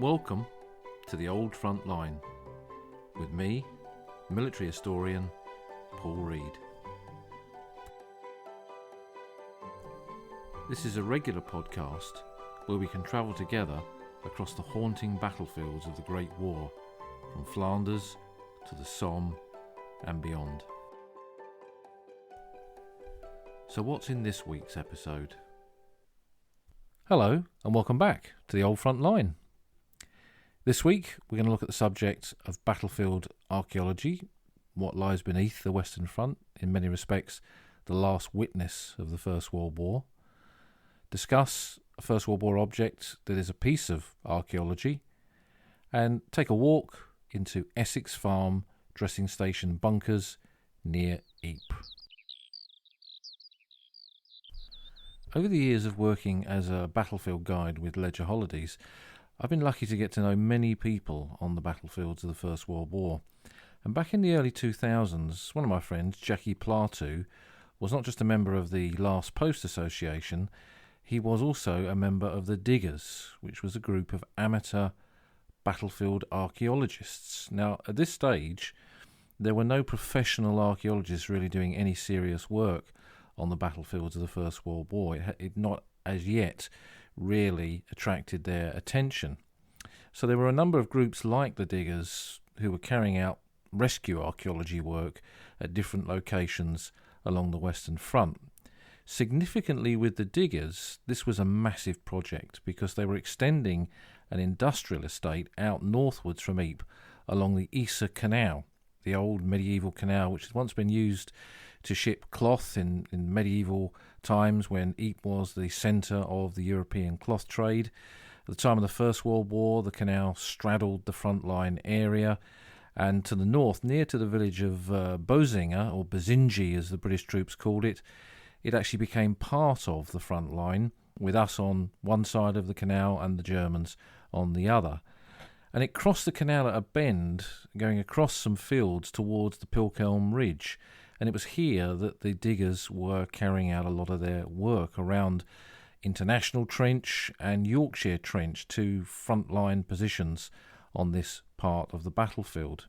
Welcome to the Old Front Line with me, military historian Paul Reed. This is a regular podcast where we can travel together across the haunting battlefields of the Great War, from Flanders to the Somme and beyond. So what's in this week's episode? Hello and welcome back to the Old Front Line. This week we're going to look at the subject of battlefield archaeology, what lies beneath the Western Front, in many respects the last witness of the First World War, discuss a First World War object that is a piece of archaeology, and take a walk into Essex Farm dressing station bunkers near Ypres. Over the years of working as a battlefield guide with Leisure Holidays, I've been lucky to get to know many people on the battlefields of the First World War. And back in the early 2000s, one of my friends, Jackie Platou, was not just a member of the Last Post Association, he was also a member of the Diggers, which was a group of amateur battlefield archaeologists. Now, at this stage, there were no professional archaeologists really doing any serious work on the battlefields of the First World War. It not as yet really attracted their attention. So there were a number of groups like the Diggers who were carrying out rescue archaeology work at different locations along the Western Front. Significantly with the Diggers, this was a massive project because they were extending an industrial estate out northwards from Ypres along the Ypres Canal, the old medieval canal which had once been used to ship cloth in medieval times when Ypres was the centre of the European cloth trade. At the time of the First World War, the canal straddled the frontline area, and to the north, near to the village of Bozinga, or Bazingi as the British troops called it, it actually became part of the front line, with us on one side of the canal and the Germans on the other. And it crossed the canal at a bend, going across some fields towards the Pilkelm Ridge. And it was here that the Diggers were carrying out a lot of their work around International Trench and Yorkshire Trench, two frontline positions on this part of the battlefield.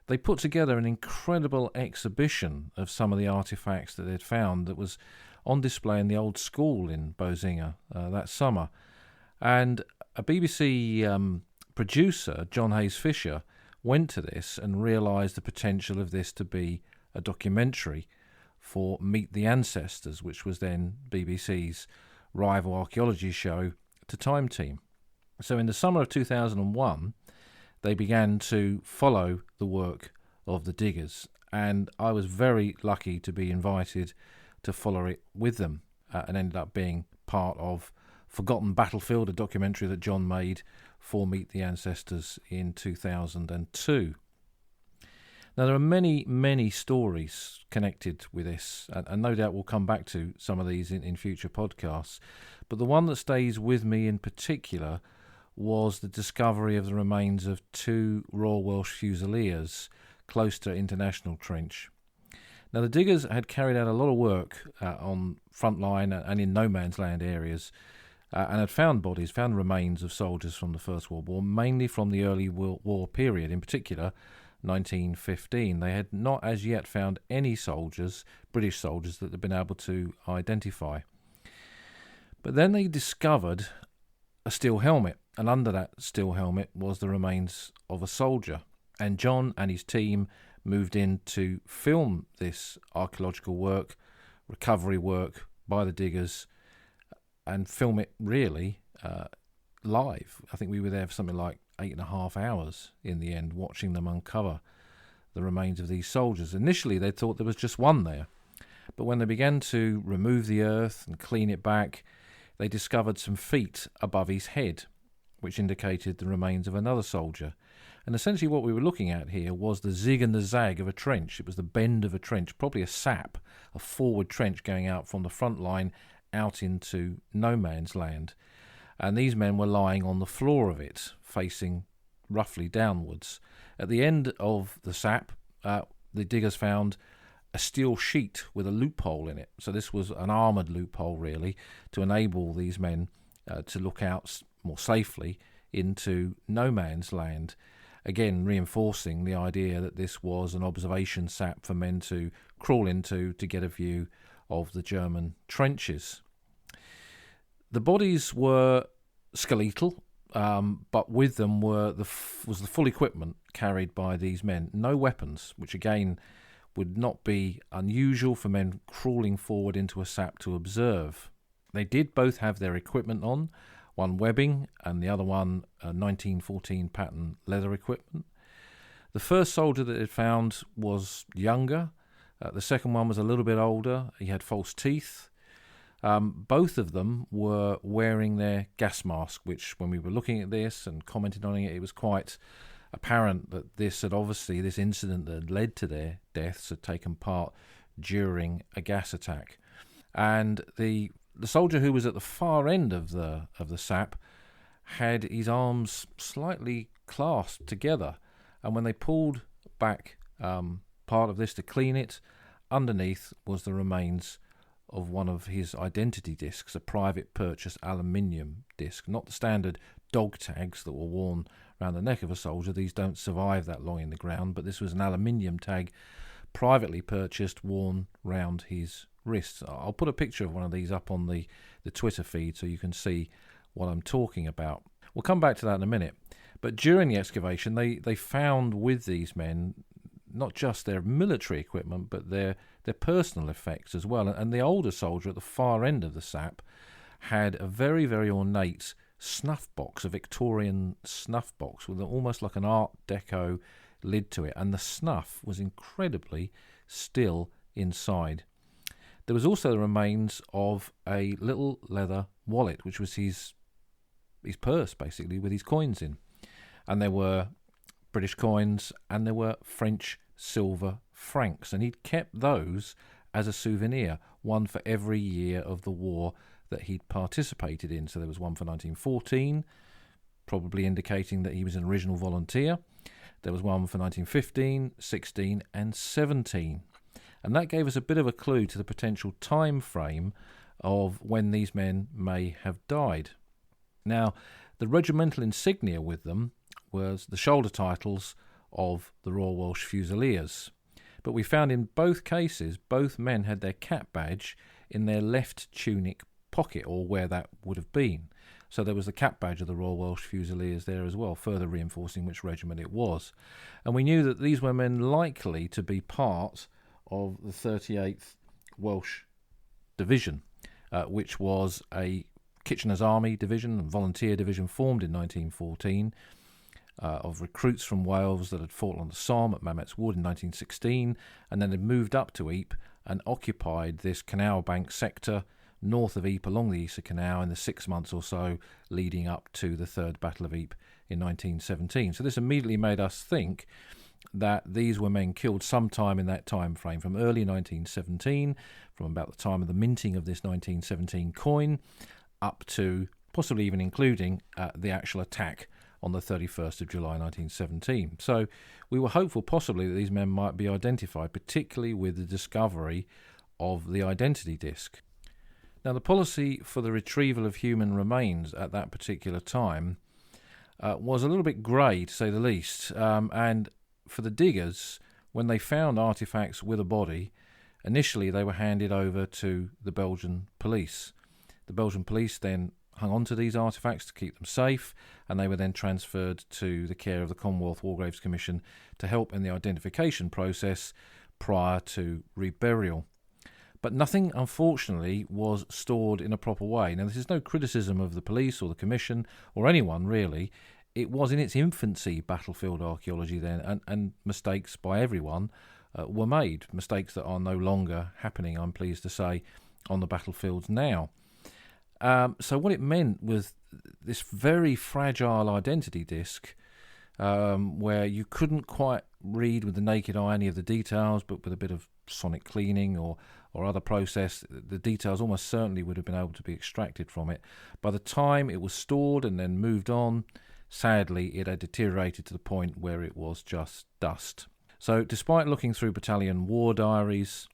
They put together an incredible exhibition of some of the artefacts that they'd found that was on display in the old school in Bozinga that summer. And a BBC producer, John Hayes Fisher, went to this and realised the potential of this to be a documentary for Meet the Ancestors, which was then BBC's rival archaeology show to Time Team. So in the summer of 2001, they began to follow the work of the Diggers, and I was very lucky to be invited to follow it with them, and ended up being part of Forgotten Battlefield, a documentary that John made for Meet the Ancestors in 2002. Now, there are many, many stories connected with this, and no doubt we'll come back to some of these in future podcasts. But the one that stays with me in particular was the discovery of the remains of two Royal Welsh Fusiliers close to International Trench. Now, the Diggers had carried out a lot of work on frontline and in no man's land areas, and had found remains of soldiers from the First World War, mainly from the early war period, in particular 1915. They had not as yet found any soldiers, British soldiers, that they'd been able to identify. But then they discovered a steel helmet, and under that steel helmet was the remains of a soldier. And John and his team moved in to film this archaeological work, recovery work by the Diggers, and film it really live. I think we were there for something like 8.5 hours in the end, watching them uncover the remains of these soldiers. Initially, they thought there was just one there, but when they began to remove the earth and clean it back, they discovered some feet above his head, which indicated the remains of another soldier. And essentially what we were looking at here was the zig and the zag of a trench. It was the bend of a trench, probably a sap, a forward trench going out from the front line out into no man's land. And these men were lying on the floor of it, facing roughly downwards. At the end of the sap, the Diggers found a steel sheet with a loophole in it. So this was an armoured loophole, really, to enable these men to look out more safely into no man's land, again reinforcing the idea that this was an observation sap for men to crawl into to get a view of the German trenches. The bodies were skeletal, but with them was the full equipment carried by these men. No weapons, which again would not be unusual for men crawling forward into a sap to observe. They did both have their equipment on, one webbing and the other one 1914 pattern leather equipment. The first soldier that it found was younger. The second one was a little bit older. He had false teeth. Both of them were wearing their gas mask, which when we were looking at this and commenting on it, it was quite apparent that this incident that had led to their deaths had taken part during a gas attack. And the soldier who was at the far end of the sap had his arms slightly clasped together, and when they pulled back part of this to clean it, underneath was the remains of one of his identity discs, a private purchase aluminium disc, not the standard dog tags that were worn around the neck of a soldier. These don't survive that long in the ground, but this was an aluminium tag, privately purchased, worn round his wrists. I'll put a picture of one of these up on the Twitter feed so you can see what I'm talking about. We'll come back to that in a minute. But during the excavation, they found with these men not just their military equipment, but their personal effects as well. And the older soldier at the far end of the sap had a very, very ornate snuff box, a Victorian snuff box with almost like an Art Deco lid to it. And the snuff was incredibly still inside. There was also the remains of a little leather wallet, which was his purse, basically, with his coins in. And there were British coins and there were French silver francs. And he'd kept those as a souvenir, one for every year of the war that he'd participated in. So there was one for 1914, probably indicating that he was an original volunteer. There was one for 1915, 16 and 17. And that gave us a bit of a clue to the potential time frame of when these men may have died. Now, the regimental insignia with them was the shoulder titles of the Royal Welsh Fusiliers. But we found in both cases, both men had their cap badge in their left tunic pocket, or where that would have been. So there was the cap badge of the Royal Welsh Fusiliers there as well, further reinforcing which regiment it was. And we knew that these were men likely to be part of the 38th Welsh Division, which was a Kitchener's Army division and volunteer division formed in 1914 of recruits from Wales that had fought on the Somme at Mametz Wood in 1916, and then had moved up to Ypres and occupied this canal bank sector north of Ypres along the Yser Canal in the 6 months or so leading up to the Third Battle of Ypres in 1917. So this immediately made us think that these were men killed sometime in that time frame, from early 1917, from about the time of the minting of this 1917 coin, up to possibly even including the actual attack on the 31st of July 1917. So we were hopeful possibly that these men might be identified, particularly with the discovery of the identity disc. Now, the policy for the retrieval of human remains at that particular time was a little bit grey, to say the least. And for the diggers, when they found artefacts with a body, initially they were handed over to the Belgian police. The Belgian police then hung on to these artefacts to keep them safe, and they were then transferred to the care of the Commonwealth War Graves Commission to help in the identification process prior to reburial. But nothing, unfortunately, was stored in a proper way. Now, this is no criticism of the police or the commission or anyone, really. It was in its infancy, battlefield archaeology then, and mistakes by everyone were made. Mistakes that are no longer happening, I'm pleased to say, on the battlefields now. So what it meant was this very fragile identity disc, where you couldn't quite read with the naked eye any of the details, but with a bit of sonic cleaning or other process, the details almost certainly would have been able to be extracted from it. By the time it was stored and then moved on, sadly, it had deteriorated to the point where it was just dust. So despite looking through battalion war diaries,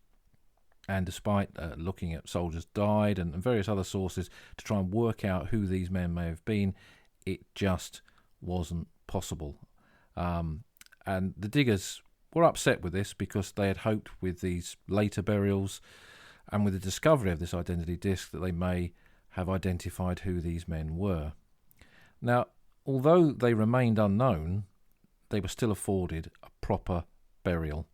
and despite looking at soldiers died and various other sources to try and work out who these men may have been, it just wasn't possible. And the diggers were upset with this because they had hoped with these later burials and with the discovery of this identity disc that they may have identified who these men were. Now, although they remained unknown, they were still afforded a proper burial.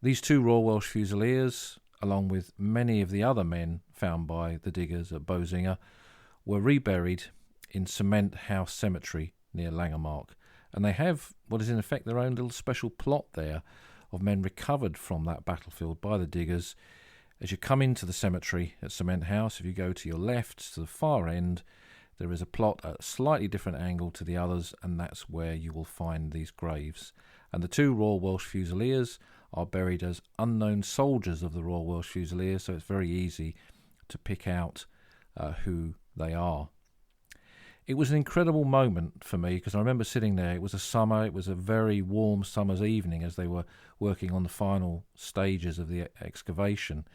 These two Royal Welsh Fusiliers, along with many of the other men found by the diggers at Boesinger, were reburied in Cement House Cemetery near Langemark, and they have what is in effect their own little special plot there of men recovered from that battlefield by the diggers. As you come into the cemetery at Cement House, if you go to your left to the far end, there is a plot at a slightly different angle to the others, and that's where you will find these graves. And the two Royal Welsh Fusiliers are buried as unknown soldiers of the Royal Welsh Fusiliers, so it's very easy to pick out who they are. It was an incredible moment for me because I remember sitting there. It was a summer. It was a very warm summer's evening as they were working on the final stages of the excavation.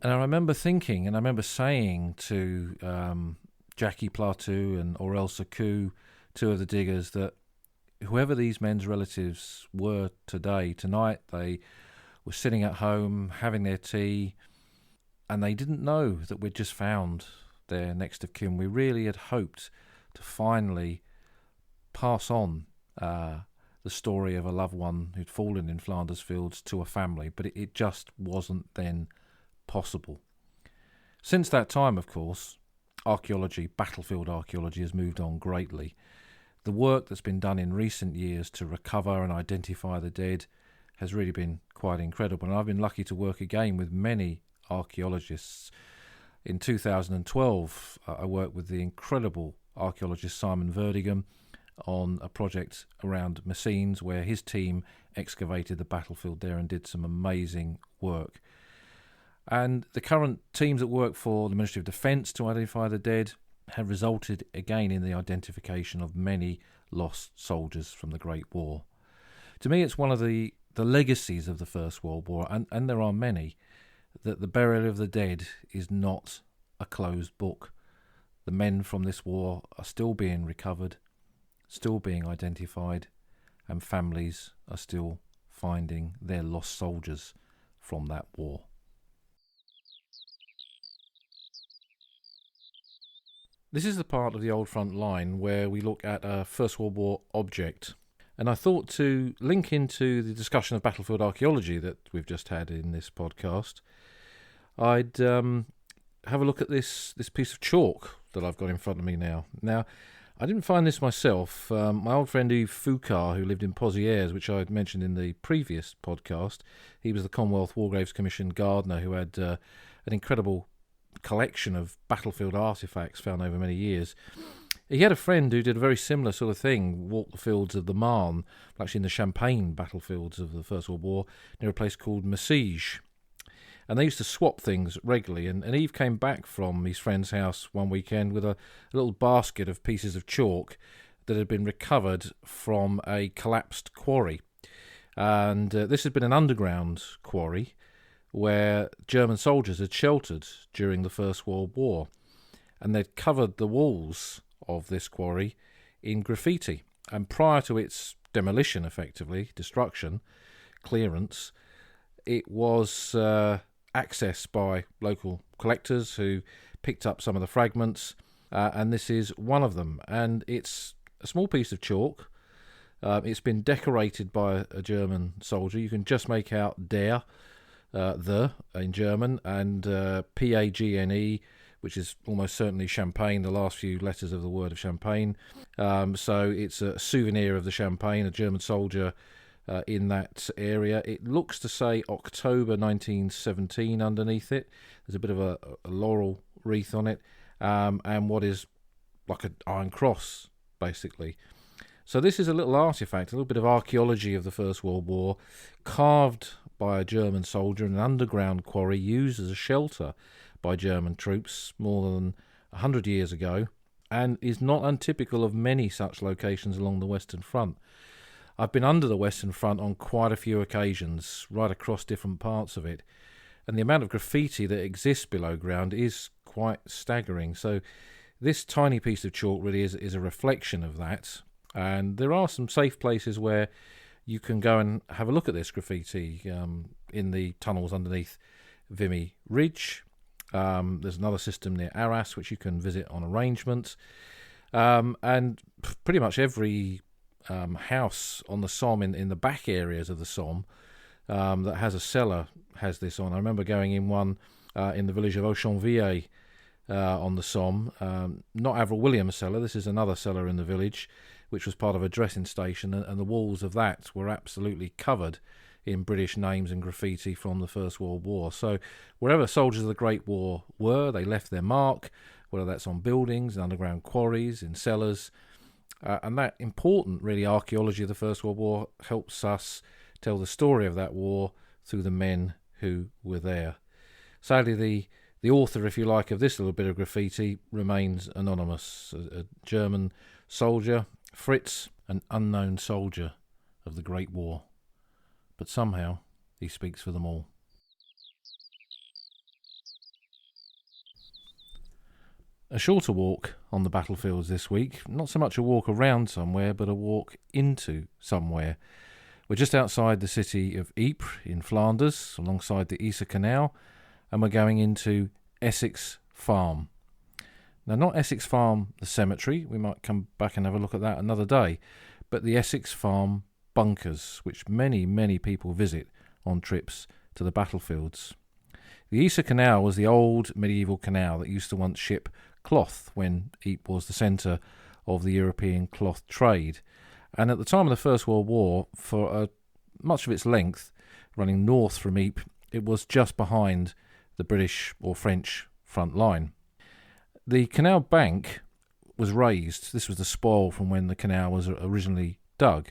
And I remember thinking, and I remember saying to Jackie Platou and Aurel Sakou, two of the diggers, that whoever these men's relatives were tonight, they were sitting at home having their tea, and they didn't know that we'd just found their next of kin. We really had hoped to finally pass on the story of a loved one who'd fallen in Flanders fields to a family, but it just wasn't then possible. Since that time, of course, archaeology, battlefield archaeology, has moved on greatly. The work that's been done in recent years to recover and identify the dead has really been quite incredible, and I've been lucky to work again with many archaeologists. In 2012, I worked with the incredible archaeologist Simon Verdigam on a project around Messines, where his team excavated the battlefield there and did some amazing work. And the current teams that work for the Ministry of Defence to identify the dead have resulted again in the identification of many lost soldiers from the Great War. To me, it's one of the legacies of the First World War, and there are many, that the burial of the dead is not a closed book. The men from this war are still being recovered, still being identified, and families are still finding their lost soldiers from that war. This is the part of the Old Front Line where we look at a First World War object. And I thought to link into the discussion of battlefield archaeology that we've just had in this podcast, I'd have a look at this piece of chalk that I've got in front of me now. Now, I didn't find this myself. My old friend Yves Foucault, who lived in Pozières, which I had mentioned in the previous podcast, he was the Commonwealth War Graves Commission gardener who had an incredible collection of battlefield artefacts found over many years. He had a friend who did a very similar sort of thing, walked the fields of the Marne, actually in the Champagne battlefields of the First World War, near a place called Massige. And they used to swap things regularly, and Yves came back from his friend's house one weekend with a little basket of pieces of chalk that had been recovered from a collapsed quarry. And this had been an underground quarry where German soldiers had sheltered during the First World War, and they'd covered the walls of this quarry in graffiti. And prior to its demolition, effectively, destruction, clearance, it was accessed by local collectors who picked up some of the fragments, and this is one of them. And it's a small piece of chalk. It's been decorated by a German soldier. You can just make out der, the in German, and Pagne, which is almost certainly champagne, the last few letters of the word of champagne. So it's a souvenir of the Champagne, a German soldier in that area. It looks to say October 1917 underneath it. There's a bit of a laurel wreath on it, and what is like an iron cross, basically. So this is a little artefact, a little bit of archaeology of the First World War, carved by a German soldier in an underground quarry used as a shelter by German troops more than 100 years ago, and is not untypical of many such locations along the Western Front. I've been under the Western Front on quite a few occasions, right across different parts of it, and the amount of graffiti that exists below ground is quite staggering. So This tiny piece of chalk really is a reflection of that. And there are some safe places where you can go and have a look at this graffiti in the tunnels underneath Vimy Ridge. There's another system near Arras which you can visit on arrangement. And pretty much every house on the Somme in the back areas of the Somme that has a cellar has this on. I remember going in one in the village of Auchanvillers on the Somme. Not Avril Williams' cellar, this is another cellar in the village, which was part of a dressing station, and the walls of that were absolutely covered in British names and graffiti from the First World War. So wherever soldiers of the Great War were, they left their mark, whether that's on buildings, in underground quarries, in cellars. And that important, really, archaeology of the First World War helps us tell the story of that war through the men who were there. Sadly, the author, if you like, of this little bit of graffiti remains anonymous. A German soldier, Fritz, an unknown soldier of the Great War. But somehow he speaks for them all. A shorter walk on the battlefields this week, not so much a walk around somewhere, but a walk into somewhere. We're just outside the city of Ypres in Flanders, alongside the Ypres Canal, and we're going into Essex Farm. Now, not Essex Farm, the cemetery, we might come back and have a look at that another day, but the Essex Farm bunkers, which many, many people visit on trips to the battlefields. The Ypres Canal was the old medieval canal that used to once ship cloth when Ypres was the centre of the European cloth trade. And at the time of the First World War, for much of its length, running north from Ypres, it was just behind the British or French front line. The canal bank was raised. This was the spoil from when the canal was originally dug,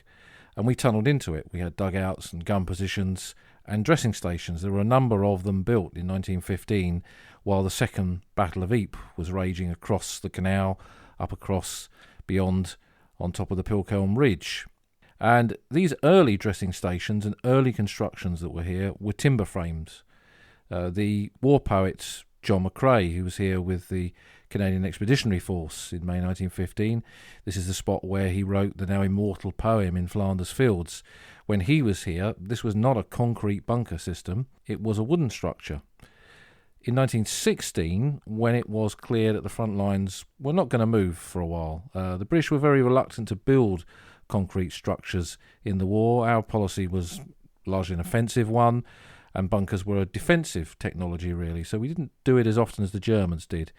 and we tunnelled into it. We had dugouts and gun positions and dressing stations. There were a number of them built in 1915 while the Second Battle of Ypres was raging across the canal, up across beyond, on top of the Pilkelm Ridge. And these early dressing stations and early constructions that were here were timber frames. The war poet John McCrae, who was here with the Canadian Expeditionary Force in May 1915, this is the spot where he wrote the now immortal poem In Flanders Fields. When he was here, this was not a concrete bunker system, it was a wooden structure. In 1916, when it was clear that the front lines were not going to move for a while, the British were very reluctant to build concrete structures in the war. Our policy was largely an offensive one, and bunkers were a defensive technology, really, so we didn't do it as often as the Germans did.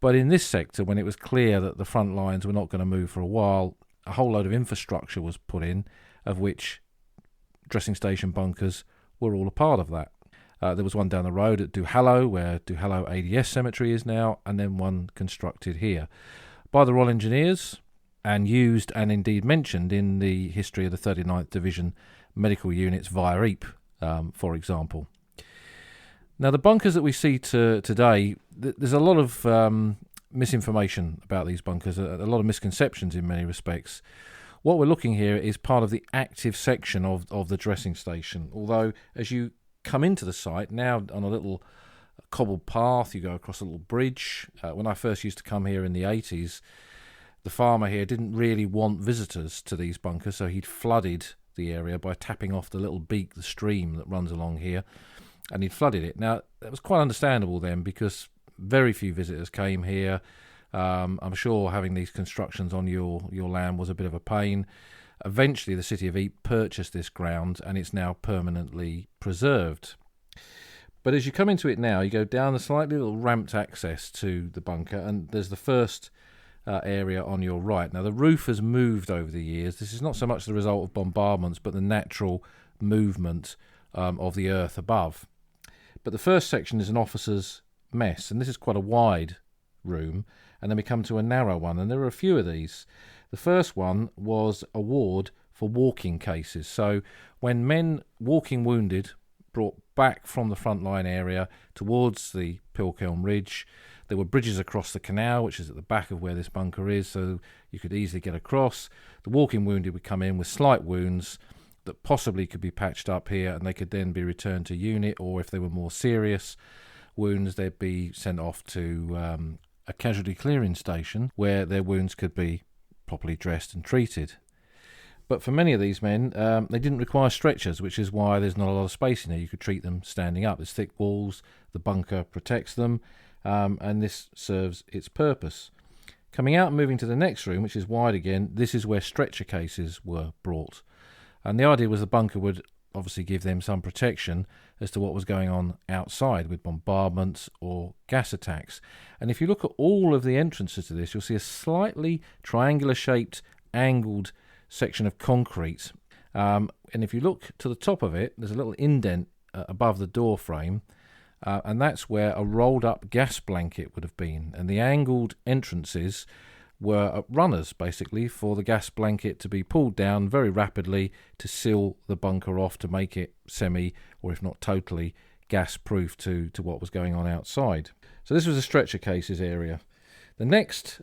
But in this sector, when it was clear that the front lines were not going to move for a while, a whole load of infrastructure was put in, of which dressing station bunkers were all a part of that. There was one down the road at Duhallow, where Duhallow ADS Cemetery is now, and then one constructed here by the Royal Engineers and used and indeed mentioned in the history of the 39th Division medical units via Ypres, for example. Now, the bunkers that we see today, there's a lot of misinformation about these bunkers, a lot of misconceptions in many respects. What we're looking here is part of the active section of the dressing station, although as you come into the site, now on a little cobbled path, you go across a little bridge. When I first used to come here in the 80s, the farmer here didn't really want visitors to these bunkers, so he'd flooded the area by tapping off the little beak, the stream that runs along here, and he'd flooded it. Now, that was quite understandable then, because very few visitors came here. I'm sure having these constructions on your land was a bit of a pain. Eventually, the city of Ypres purchased this ground, and it's now permanently preserved. But as you come into it now, you go down the slightly little ramped access to the bunker, and there's the first area on your right. Now, the roof has moved over the years. This is not so much the result of bombardments, but the natural movement of the earth above. But the first section is an officer's mess, and this is quite a wide room, and then we come to a narrow one, and there are a few of these. The first one was a ward for walking cases. So when men walking wounded brought back from the frontline area towards the Pilkelm Ridge, there were bridges across the canal, which is at the back of where this bunker is, so you could easily get across. The walking wounded would come in with slight wounds that possibly could be patched up here, and they could then be returned to unit, or if they were more serious wounds, they'd be sent off to a casualty clearing station where their wounds could be properly dressed and treated. But for many of these men, they didn't require stretchers, which is why there's not a lot of space in there. You could treat them standing up. There's thick walls, the bunker protects them, and this serves its purpose. Coming out and moving to the next room, which is wide again, this is where stretcher cases were brought. And the idea was the bunker would obviously give them some protection as to what was going on outside with bombardments or gas attacks. And if you look at all of the entrances to this, you'll see a slightly triangular shaped angled section of concrete, and if you look to the top of it, there's a little indent above the door frame, and that's where a rolled up gas blanket would have been, and the angled entrances were runners basically for the gas blanket to be pulled down very rapidly to seal the bunker off, to make it semi or if not totally gas proof to what was going on outside. So this was the stretcher cases area. The next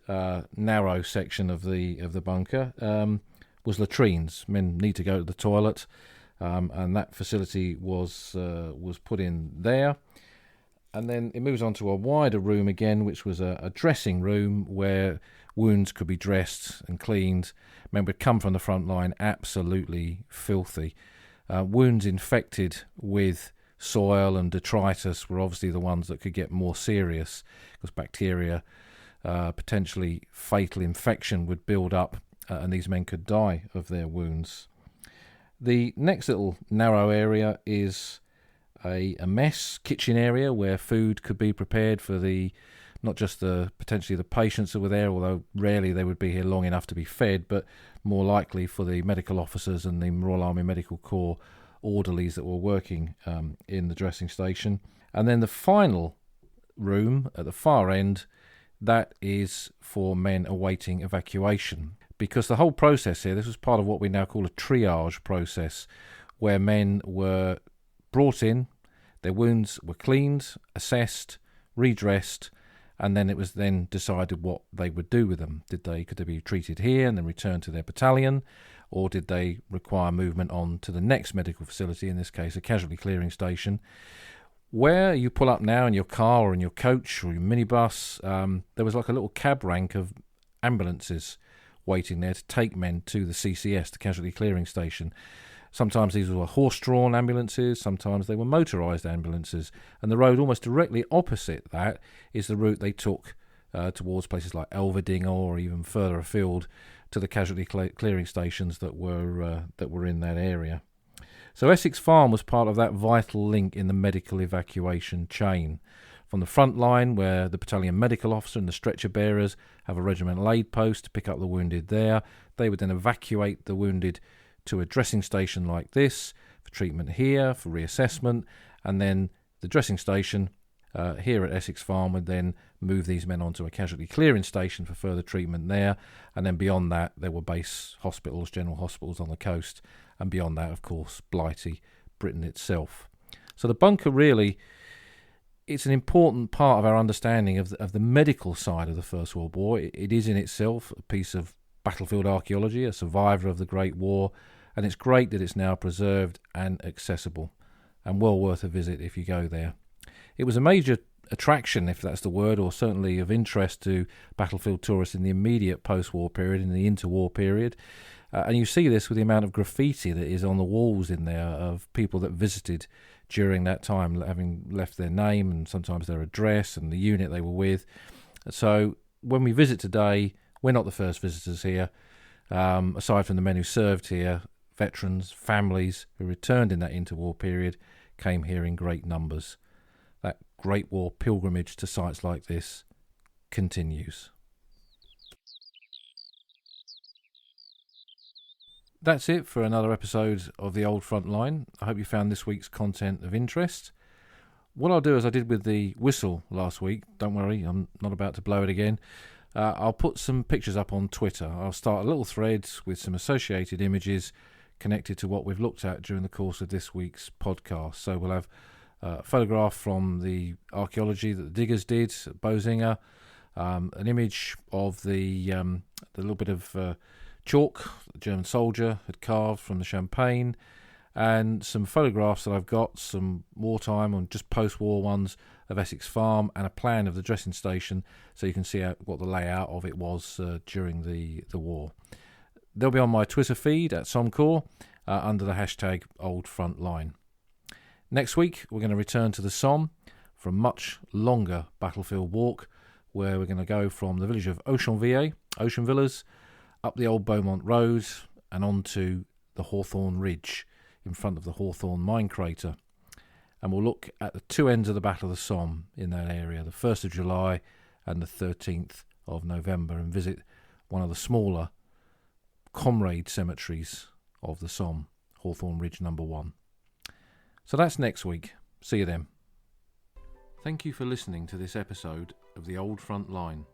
narrow section of the bunker was latrines. Men need to go to the toilet, and that facility was put in there. And then it moves on to a wider room again, which was a dressing room where wounds could be dressed and cleaned. Men would come from the front line absolutely filthy. Wounds infected with soil and detritus were obviously the ones that could get more serious, because bacteria, potentially fatal infection would build up, and these men could die of their wounds. The next little narrow area is a mess kitchen area where food could be prepared for not just potentially the patients that were there, although rarely they would be here long enough to be fed, but more likely for the medical officers and the Royal Army Medical Corps orderlies that were working in the dressing station. And then the final room at the far end, that is for men awaiting evacuation. Because the whole process here, this was part of what we now call a triage process, where men were brought in, their wounds were cleaned, assessed, redressed, and then it was then decided what they would do with them. Could they be treated here and then returned to their battalion, or did they require movement on to the next medical facility, in this case a casualty clearing station, where you pull up now in your car or in your coach or your minibus. There was like a little cab rank of ambulances waiting there to take men to the CCS, the casualty clearing station. Sometimes these were horse-drawn ambulances, sometimes they were motorised ambulances, and the road almost directly opposite that is the route they took towards places like Elverdinge or even further afield to the casualty clearing stations that were in that area. So Essex Farm was part of that vital link in the medical evacuation chain. From the front line, where the battalion medical officer and the stretcher bearers have a regimental aid post to pick up the wounded there, they would then evacuate the wounded to a dressing station like this for treatment here, for reassessment, and then the dressing station here at Essex Farm would then move these men onto a casualty clearing station for further treatment there, and then beyond that there were base hospitals, general hospitals on the coast, and beyond that, of course, Blighty, Britain itself. So the bunker really, it's an important part of our understanding of the medical side of the First World War. It is in itself a piece of battlefield archaeology, a survivor of the Great War, and it's great that it's now preserved and accessible, and well worth a visit if you go there. It was a major attraction, if that's the word, or certainly of interest to battlefield tourists in the immediate post-war period, in the interwar period. And you see this with the amount of graffiti that is on the walls in there of people that visited during that time, having left their name and sometimes their address and the unit they were with. So when we visit today, we're not the first visitors here. Aside from the men who served here, veterans, families who returned in that interwar period came here in great numbers. That Great War pilgrimage to sites like this continues. That's it for another episode of The Old Front Line. I hope you found this week's content of interest. What I'll do, as I did with the whistle last week, don't worry, I'm not about to blow it again, I'll put some pictures up on Twitter. I'll start a little thread with some associated images connected to what we've looked at during the course of this week's podcast. So we'll have a photograph from the archaeology that the diggers did at Bozinger, an image of the little bit of chalk the German soldier had carved from the Champagne, and some photographs that I've got, some wartime and just post-war ones of Essex Farm and a plan of the dressing station so you can see what the layout of it was during the war. They'll be on my Twitter feed at Somcore under the hashtag #OldFrontLine. Next week, we're going to return to the Somme for a much longer battlefield walk, where we're going to go from the village of Auchenvilliers, Ocean Villas, up the old Beaumont Road and on to the Hawthorne Ridge in front of the Hawthorne mine crater. And we'll look at the two ends of the Battle of the Somme in that area, the 1st of July and the 13th of November, and visit one of the smaller comrade cemeteries of the Somme, Hawthorne Ridge number 1. So that's next week. See you then. Thank you for listening to this episode of The Old Front Line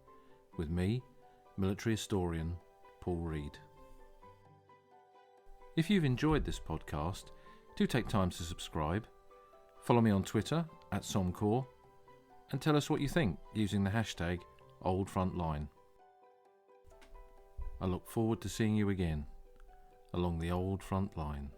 with me, military historian Paul Reed. If you've enjoyed this podcast, do take time to subscribe, follow me on Twitter at Somcore, and tell us what you think using the hashtag #OldFrontLine. I look forward to seeing you again along the Old Front Line.